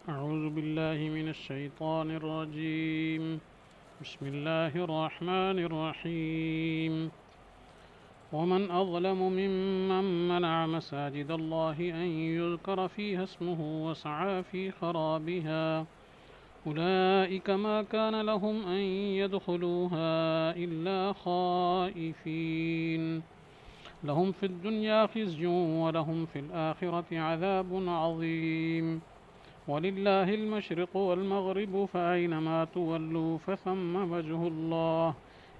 أعوذ بالله من الشيطان الرجيم. بسم الله الرحمن الرحيم. ومن أظلم ممن منع مساجد الله أن يذكر فيها اسمه وسعى في خرابها أولئك ما كان لهم أن يدخلوها إلا خائفين لهم في الدنيا خزي ولهم في الآخرة عذاب عظيم ولله المشرق والمغرب فأينما تولوا فثم وجه الله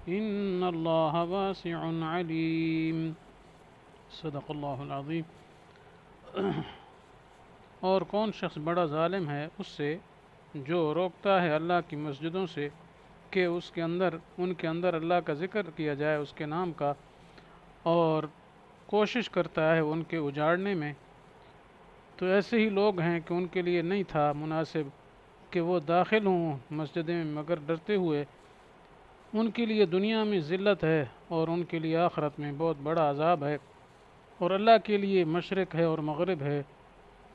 إن الله واسع عليم. صدق اللہ العظیم. اور کون شخص بڑا ظالم ہے اس سے جو روکتا ہے اللہ کی مسجدوں سے کہ ان کے اندر اللہ کا ذکر کیا جائے اس کے نام کا، اور کوشش کرتا ہے ان کے اجاڑنے میں. تو ایسے ہی لوگ ہیں کہ ان کے لیے نہیں تھا مناسب کہ وہ داخل ہوں مسجدیں میں مگر ڈرتے ہوئے. ان کے لیے دنیا میں ذلت ہے اور ان کے لیے آخرت میں بہت بڑا عذاب ہے. اور اللہ کے لیے مشرق ہے اور مغرب ہے،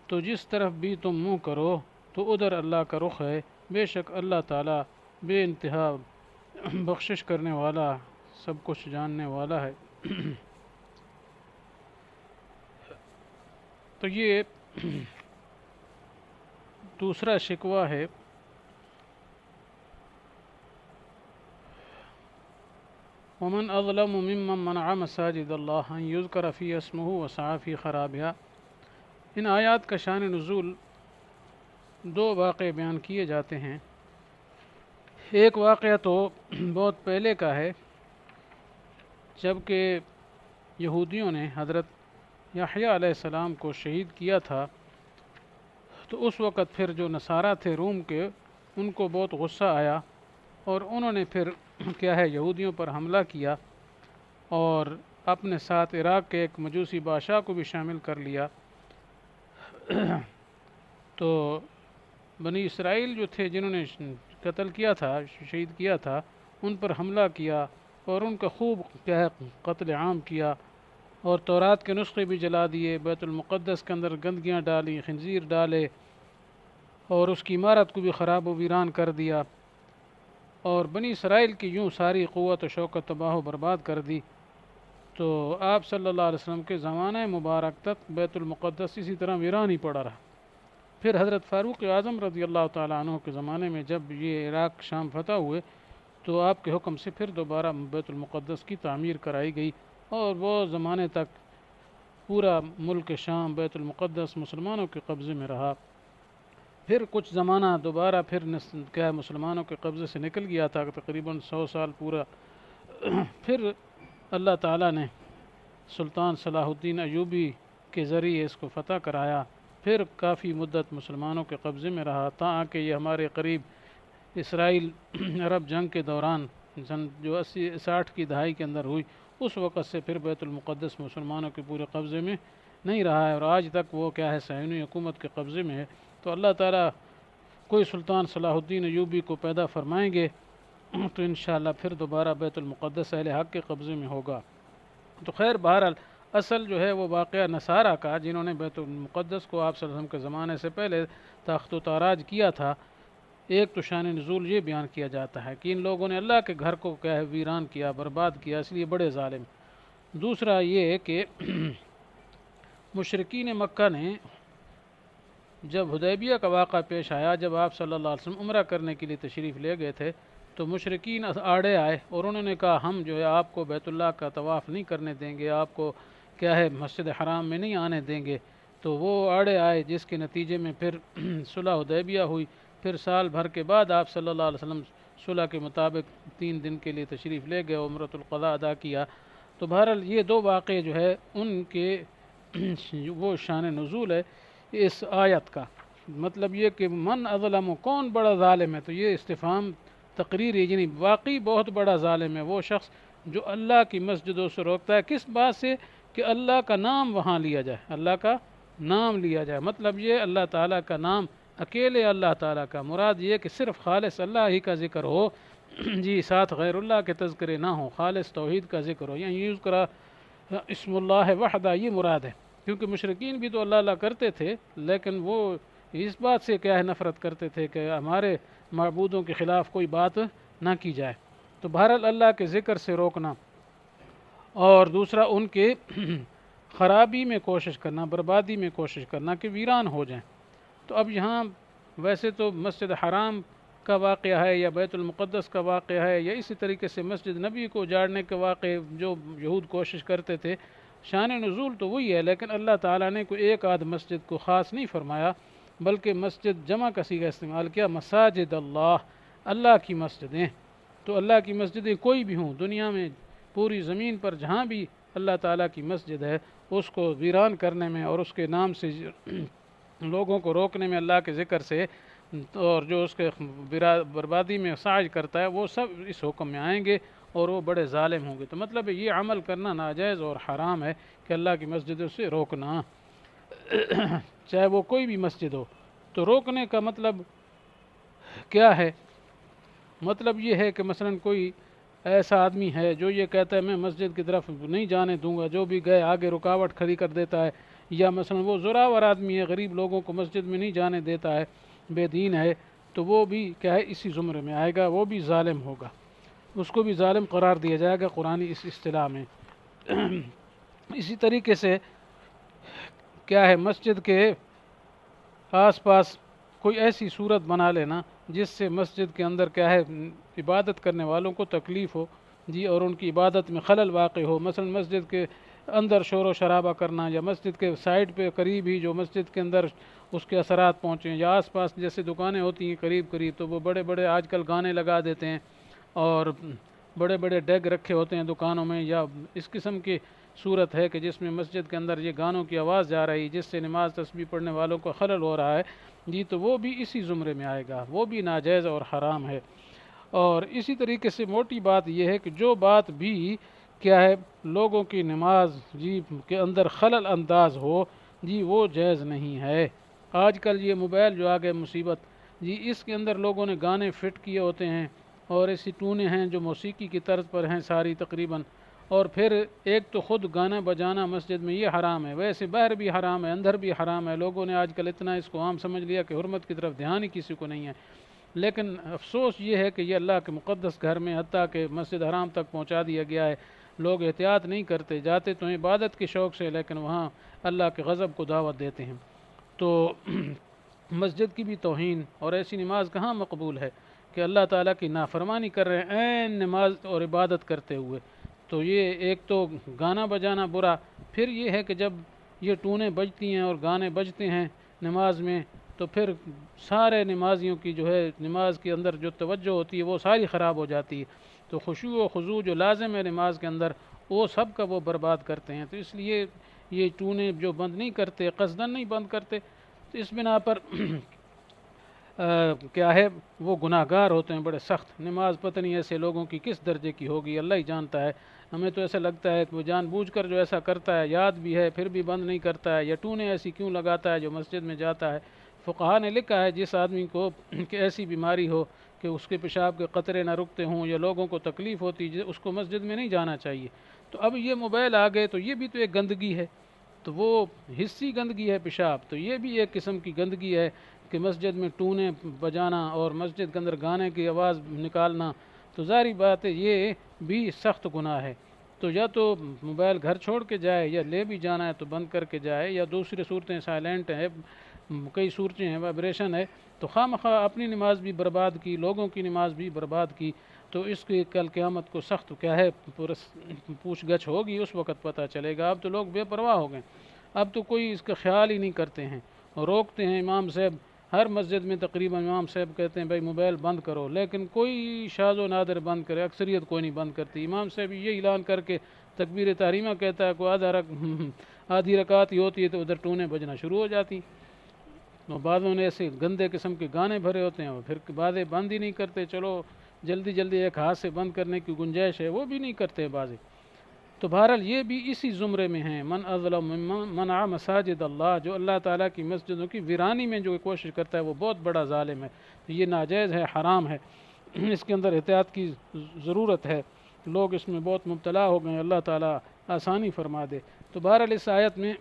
تو جس طرف بھی تم منہ کرو تو ادھر اللہ کا رخ ہے. بے شک اللہ تعالیٰ بے انتہا بخشش کرنے والا، سب کچھ جاننے والا ہے. تو یہ دوسرا شکوہ ہے. ومن اظلم ممن منع مساجد اللہ ان یذکر فی اسمہ وسعی فی خرابها. ان آیات کا شان نزول دو واقعے بیان کیے جاتے ہیں. ایک واقعہ تو بہت پہلے کا ہے، جب کہ یہودیوں نے حضرت یحییٰ علیہ السلام کو شہید کیا تھا. تو اس وقت پھر جو نصارہ تھے روم کے، ان کو بہت غصہ آیا اور انہوں نے پھر کیا ہے یہودیوں پر حملہ کیا اور اپنے ساتھ عراق کے ایک مجوسی بادشاہ کو بھی شامل کر لیا. تو بنی اسرائیل جو تھے جنہوں نے قتل کیا تھا، شہید کیا تھا، ان پر حملہ کیا اور ان کا خوب کیا ہے قتل عام کیا، اور تورات کے نسخے بھی جلا دیے، بیت المقدس کے اندر گندگیاں ڈالیں، خنزیر ڈالے، اور اس کی عمارت کو بھی خراب و ویران کر دیا، اور بنی اسرائیل کی یوں ساری قوت و شوکت تباہ و برباد کر دی. تو آپ صلی اللہ علیہ وسلم کے زمانہ مبارک تک بیت المقدس اسی طرح ویران ہی پڑا رہا. پھر حضرت فاروق اعظم رضی اللہ تعالیٰ عنہ کے زمانے میں جب یہ عراق شام فتح ہوئے تو آپ کے حکم سے پھر دوبارہ بیت المقدس کی تعمیر کرائی گئی، اور وہ زمانے تک پورا ملک شام بیت المقدس مسلمانوں کے قبضے میں رہا. پھر کچھ زمانہ دوبارہ پھر کیا مسلمانوں کے قبضے سے نکل گیا تھا، تقریباً 100 سال پورا. پھر اللہ تعالیٰ نے سلطان صلاح الدین ایوبی کے ذریعے اس کو فتح کرایا. پھر کافی مدت مسلمانوں کے قبضے میں رہا، تاکہ کہ یہ ہمارے قریب اسرائیل عرب جنگ کے دوران سن جو 60 کی دہائی کے اندر ہوئی، اس وقت سے پھر بیت المقدس مسلمانوں کے پورے قبضے میں نہیں رہا ہے، اور آج تک وہ کیا ہے صہیونی حکومت کے قبضے میں ہے. تو اللہ تعالیٰ کوئی سلطان صلاح الدین ایوبی کو پیدا فرمائیں گے تو انشاءاللہ پھر دوبارہ بیت المقدس اہل حق کے قبضے میں ہوگا. تو خیر بہرحال اصل جو ہے وہ واقعہ نصارہ کا، جنہوں نے بیت المقدس کو آپ صلی اللہ علیہ وسلم کے زمانے سے پہلے تاخت و تاراج کیا تھا. ایک تو شان نزول یہ بیان کیا جاتا ہے کہ ان لوگوں نے اللہ کے گھر کو کیا ہے ویران کیا، برباد کیا، اس لیے بڑے ظالم. دوسرا یہ کہ مشرکین مکہ نے جب حدیبیہ کا واقعہ پیش آیا، جب آپ صلی اللہ علیہ وسلم عمرہ کرنے کے لیے تشریف لے گئے تھے، تو مشرکین آڑے آئے اور انہوں نے کہا ہم جو ہے آپ کو بیت اللہ کا طواف نہیں کرنے دیں گے، آپ کو کیا ہے مسجد حرام میں نہیں آنے دیں گے. تو وہ آڑے آئے، جس کے نتیجے میں پھر صلح حدیبیہ ہوئی. پھر سال بھر کے بعد آپ صلی اللہ علیہ وسلم صلح کے مطابق 3 دن کے لیے تشریف لے گئے، عمرۃ القضاء ادا کیا. تو بہرحال یہ دو واقعے جو ہے ان کے وہ شان نزول ہے اس آیت کا. مطلب یہ کہ من اظلم، کون بڑا ظالم ہے، تو یہ استفہام تقریری، یعنی واقعی بہت بڑا ظالم ہے وہ شخص جو اللہ کی مسجدوں سے روکتا ہے. کس بات سے؟ کہ اللہ کا نام وہاں لیا جائے، اللہ کا نام لیا جائے. مطلب یہ اللہ تعالیٰ کا نام، اکیلے اللہ تعالیٰ کا، مراد یہ کہ صرف خالص اللہ ہی کا ذکر ہو، جی ساتھ غیر اللہ کے تذکرے نہ ہوں، خالص توحید کا ذکر ہو. یعنی یوز کرا اسم اللہ وحدہ، یہ مراد ہے. کیونکہ مشرکین بھی تو اللہ اللہ کرتے تھے، لیکن وہ اس بات سے کیا ہے نفرت کرتے تھے کہ ہمارے معبودوں کے خلاف کوئی بات نہ کی جائے۔ تو بہرحال اللہ کے ذکر سے روکنا، اور دوسرا ان کے خرابی میں کوشش کرنا، بربادی میں کوشش کرنا کہ ویران ہو جائیں۔ تو اب یہاں ویسے تو مسجد حرام کا واقعہ ہے یا بیت المقدس کا واقعہ ہے، یا اسی طریقے سے مسجد نبی کو اجاڑنے کے واقعے جو یہود کوشش کرتے تھے، شان نزول تو وہی ہے، لیکن اللہ تعالیٰ نے کوئی ایک آدھ مسجد کو خاص نہیں فرمایا، بلکہ مسجد جمع کا صیغہ استعمال کیا، مساجد اللہ، اللہ کی مسجدیں۔ تو اللہ کی مسجدیں کوئی بھی ہوں دنیا میں، پوری زمین پر جہاں بھی اللہ تعالیٰ کی مسجد ہے، اس کو ویران کرنے میں اور اس کے نام سے لوگوں کو روکنے میں، اللہ کے ذکر سے، اور جو اس کے بربادی میں سعی کرتا ہے، وہ سب اس حکم میں آئیں گے اور وہ بڑے ظالم ہوں گے۔ تو مطلب یہ عمل کرنا ناجائز اور حرام ہے کہ اللہ کی مسجدوں سے روکنا، چاہے وہ کوئی بھی مسجد ہو۔ تو روکنے کا مطلب کیا ہے؟ مطلب یہ ہے کہ مثلا کوئی ایسا آدمی ہے جو یہ کہتا ہے میں مسجد کی طرف نہیں جانے دوں گا، جو بھی گئے آگے رکاوٹ کھڑی کر دیتا ہے، یا مثلا وہ زوراور آدمی ہے، غریب لوگوں کو مسجد میں نہیں جانے دیتا ہے، بے دین ہے، تو وہ بھی کیا ہے اسی زمرے میں آئے گا، وہ بھی ظالم ہوگا، اس کو بھی ظالم قرار دیا جائے گا قرآنی اس اصطلاح میں۔ اسی طریقے سے کیا ہے، مسجد کے آس پاس کوئی ایسی صورت بنا لینا جس سے مسجد کے اندر کیا ہے عبادت کرنے والوں کو تکلیف ہو جی، اور ان کی عبادت میں خلل واقع ہو، مثلا مسجد کے اندر شور و شرابہ کرنا، یا مسجد کے سائڈ پہ قریب ہی جو مسجد کے اندر اس کے اثرات پہنچیں، یا آس پاس جیسے دکانیں ہوتی ہیں قریب قریب، تو وہ بڑے بڑے آج کل گانے لگا دیتے ہیں اور بڑے بڑے ڈیگ رکھے ہوتے ہیں دکانوں میں، یا اس قسم کی صورت ہے کہ جس میں مسجد کے اندر یہ گانوں کی آواز جا رہی جس سے نماز تسبیح پڑھنے والوں کو خلل ہو رہا ہے جی، تو وہ بھی اسی زمرے میں آئے گا، وہ بھی ناجائز اور حرام ہے۔ اور اسی طریقے سے موٹی بات یہ ہے کہ جو بات بھی کیا ہے لوگوں کی نماز جی کے اندر خلل انداز ہو جی، وہ جائز نہیں ہے۔ آج کل یہ موبائل جو آگے مصیبت جی، اس کے اندر لوگوں نے گانے فٹ کیے ہوتے ہیں، اور ایسی ٹونیں ہیں جو موسیقی کی طرز پر ہیں ساری تقریباً، اور پھر ایک تو خود گانا بجانا مسجد میں یہ حرام ہے، ویسے باہر بھی حرام ہے، اندر بھی حرام ہے۔ لوگوں نے آج کل اتنا اس کو عام سمجھ لیا کہ حرمت کی طرف دھیان ہی کسی کو نہیں ہے، لیکن افسوس یہ ہے کہ یہ اللہ کے مقدس گھر میں حتیٰ کہ مسجد حرام تک پہنچا دیا گیا ہے، لوگ احتیاط نہیں کرتے، جاتے تو عبادت کے شوق سے، لیکن وہاں اللہ کے غضب کو دعوت دیتے ہیں۔ تو مسجد کی بھی توہین، اور ایسی نماز کہاں مقبول ہے کہ اللہ تعالیٰ کی نافرمانی کر رہے ہیں عین نماز اور عبادت کرتے ہوئے۔ تو یہ ایک تو گانا بجانا برا، پھر یہ ہے کہ جب یہ ٹونیں بجتی ہیں اور گانے بجتے ہیں نماز میں، تو پھر سارے نمازیوں کی جو ہے نماز کے اندر جو توجہ ہوتی ہے وہ ساری خراب ہو جاتی ہے، تو خشوع و خضوع جو لازم ہے نماز کے اندر وہ سب کا وہ برباد کرتے ہیں۔ تو اس لیے یہ ٹونیں جو بند نہیں کرتے، قصداً نہیں بند کرتے، تو اس بنا پر کیا ہے وہ گناہ گار ہوتے ہیں بڑے سخت۔ نماز پتہ نہیں ایسے لوگوں کی کس درجے کی ہوگی، اللہ ہی جانتا ہے۔ ہمیں تو ایسا لگتا ہے کہ وہ جان بوجھ کر جو ایسا کرتا ہے، یاد بھی ہے پھر بھی بند نہیں کرتا ہے، یا ٹونے ایسی کیوں لگاتا ہے جو مسجد میں جاتا ہے۔ فقہا نے لکھا ہے جس آدمی کو کہ ایسی بیماری ہو کہ اس کے پیشاب کے قطرے نہ رکتے ہوں یا لوگوں کو تکلیف ہوتی، اس کو مسجد میں نہیں جانا چاہیے۔ تو اب یہ موبائل آ گئے تو یہ بھی تو ایک گندگی ہے، تو وہ حصی گندگی ہے پیشاب، تو یہ بھی ایک قسم کی گندگی ہے کہ مسجد میں ٹونے بجانا اور مسجد کے اندر گانے کی آواز نکالنا، تو ظاہری بات ہے یہ بھی سخت گناہ ہے۔ تو یا تو موبائل گھر چھوڑ کے جائے، یا لے بھی جانا ہے تو بند کر کے جائے، یا دوسری صورتیں سائلنٹ ہے، کئی صورتیں ہیں وائبریشن ہے، تو خواہ مخواہ اپنی نماز بھی برباد کی، لوگوں کی نماز بھی برباد کی، تو اس کی کل قیامت کو سخت کیا ہے پوچھ گچھ ہوگی، اس وقت پتہ چلے گا۔ اب تو لوگ بے پرواہ ہو گئے، اب تو کوئی اس کا خیال ہی نہیں کرتے ہیں، روکتے ہیں امام صاحب ہر مسجد میں تقریباً، امام صاحب کہتے ہیں بھائی موبائل بند کرو، لیکن کوئی شاذ و نادر بند کرے، اکثریت کوئی نہیں بند کرتی۔ امام صاحب یہ اعلان کر کے تکبیر تحریمہ کہتا ہے، کوئی آدھی رکعت ہی ہوتی ہے تو ادھر ٹونے بجنا شروع ہو جاتی، تو بعضوں نے ایسے گندے قسم کے گانے بھرے ہوتے ہیں، اور پھر بعضے بند ہی نہیں کرتے، چلو جلدی جلدی ایک ہاتھ سے بند کرنے کی گنجائش ہے وہ بھی نہیں کرتے بعضے۔ تو بہرحال یہ بھی اسی زمرے میں ہیں، من اظلم ممن منع مساجد اللہ، جو اللہ تعالیٰ کی مسجدوں کی ویرانی میں جو کوشش کرتا ہے وہ بہت بڑا ظالم ہے، یہ ناجائز ہے، حرام ہے، اس کے اندر احتیاط کی ضرورت ہے، لوگ اس میں بہت مبتلا ہو گئے، اللہ تعالیٰ آسانی فرما دے۔ تو بہرحال اس آیت میں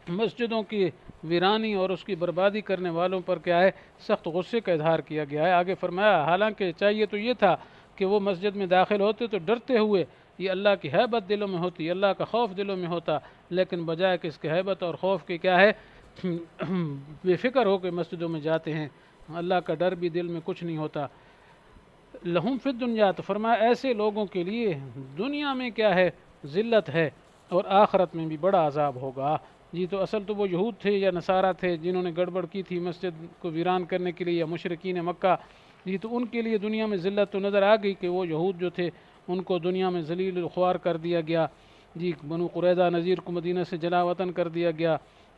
مسجدوں کی ویرانی اور اس کی بربادی کرنے والوں پر کیا ہے سخت غصے کا اظہار کیا گیا ہے۔ آگے فرمایا حالانکہ چاہیے تو یہ تھا کہ وہ مسجد میں داخل ہوتے تو ڈرتے ہوئے، یہ اللہ کی ہیبت دلوں میں ہوتی، اللہ کا خوف دلوں میں ہوتا، لیکن بجائے کہ اس کے ہیبت اور خوف کے کیا ہے بے فکر ہو کے مسجدوں میں جاتے ہیں، اللہ کا ڈر بھی دل میں کچھ نہیں ہوتا۔ لہم فی الدنیا، تو فرمایا ایسے لوگوں کے لیے دنیا میں کیا ہے ذلت ہے اور آخرت میں بھی بڑا عذاب ہوگا۔ جی تو اصل تو وہ یہود تھے یا نصارہ تھے جنہوں نے گڑبڑ کی تھی مسجد کو ویران کرنے کے لیے، یا مشرکین مکہ، جی تو ان کے لیے دنیا میں ذلت تو نظر آ گئی کہ وہ یہود جو تھے ان کو دنیا میں ذلیل خوار کر دیا گیا، جی بنو قریظہ نذیر کو مدینہ سے جلا وطن کر دیا گیا،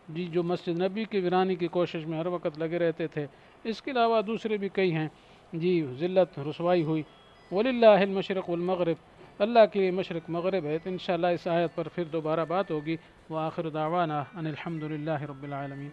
جی جو مسجد نبی کی ویرانی کی کوشش میں ہر وقت لگے رہتے تھے۔ اس کے علاوہ دوسرے بھی کئی ہیں، جی ذلت رسوائی ہوئی۔ وَلِلَّهِ الْمَشْرِقُ وَالْمَغْرِبُ، اللہ کے مشرق مغرب ہے۔ تو انشاءاللہ اس آیت پر پھر دوبارہ بات ہوگی۔ وآخر دعوانا ان الحمد للہ رب العالمین۔